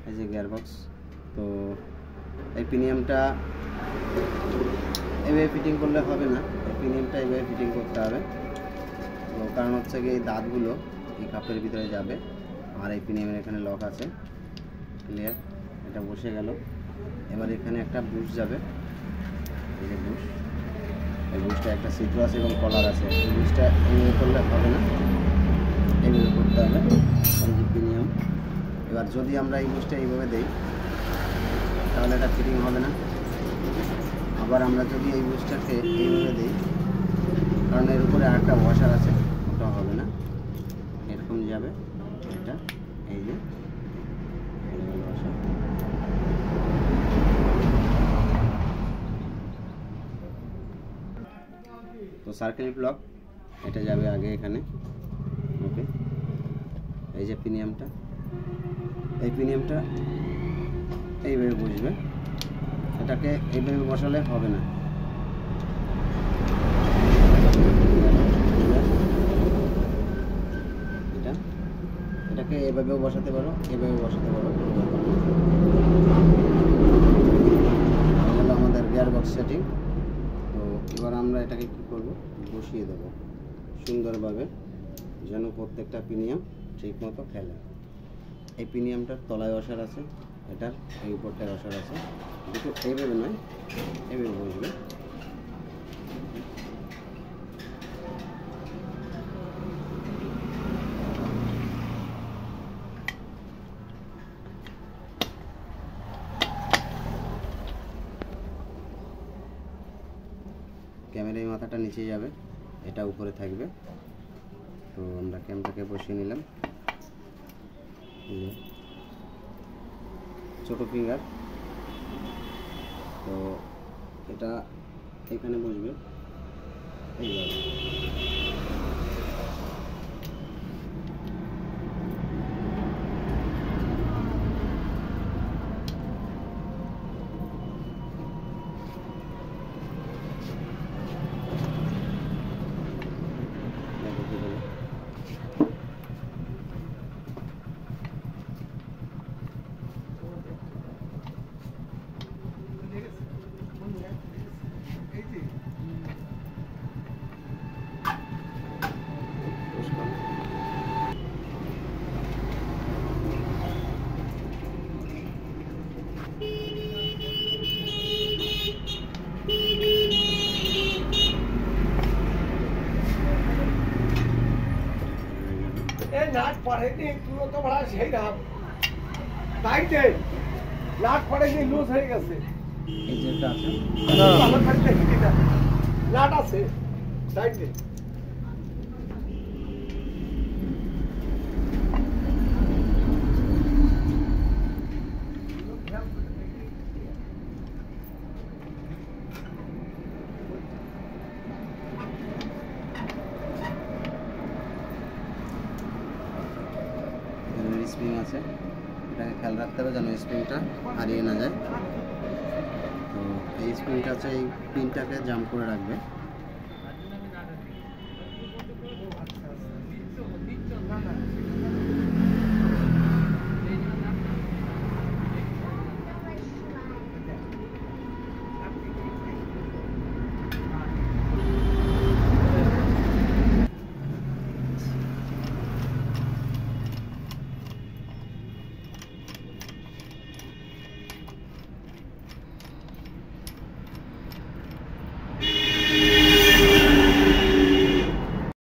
এই যে গিয়ারবক্স। তো এই প্রিমিয়ামটা এভাবে ফিটিং করলে হবে না, এই প্রিমিয়ামটা এভাবে ফিটিং করতে হবে। তো কারণ হচ্ছে কি এই দাঁতগুলো এই কাপের ভিতরে যাবে, আর এই প্রিমিয়ামের এখানে লক আছে। ক্লিয়ার, এটা বসে গেল। এবার এখানে একটা বুশ যাবে, এই যে বুশ, এই বুশটা একটা ছিদ্র আছে এবং কলার আছে। এই বুশটা এইভাবে করলে হবে না, এইভাবে করতে হবে। এই যে প্রিমিয়াম, এবার যদি আমরা এই বুশটা এইভাবে দেই তাহলে এটা ফিটিং হবে না। আবার আমরা যদি এই বুশটাকে এইভাবে দিই, কারণ এর উপরে আরেকটা ওয়াশার আছে, ওটা হবে না, এরকম যাবে এটা। এই যে ওয়াশার, তো সার্কেল ব্লক এটা যাবে আগে এখানে। ওকে, এই যে প্রিমিয়ামটা, এই প্রিমিয়ামটা এইভাবে বসবে, এটাকে এইভাবে বসালে হবে না। এটাকে এভাবেও বসাতে পারো, এভাবেও বসাতে পারো। আমাদের গিয়ারবক্স সেটিং। তো এবার আমরা এটাকে কি করব, বসিয়ে দেব সুন্দরভাবে, যেন প্রত্যেকটা প্রিমিয়াম ঠিক মতো খেলে। এই প্রিমিয়ামটার তলায় ওয়াশার আছে, এটার এই উপরটায় ওয়াশার আছে। দুটো এইভাবে নয়, এইভাবে বসবে। ক্যামেরার মাথাটা নিচে যাবে, এটা উপরে থাকবে। তো আমরা ক্যামেরাকে বসিয়ে নিলাম, ছোট ফিঙ্গার। তো এটা এখানে বসবে এইভাবে। नाट पड़ेगी तू तो बड़ा सही रहा टाइट है नाट पड़ेगी लूज হয়ে গেছে এই যেটা আছে ভালো থাকতে এটা নাট আছে টাইট দে স্প্রিং আছে, এটাকে খেয়াল রাখতে হবে যেন স্প্রিংটা হারিয়ে না যায়। তো এই স্প্রিংটা আছে, এই পিনটাকে জাম করে রাখবে।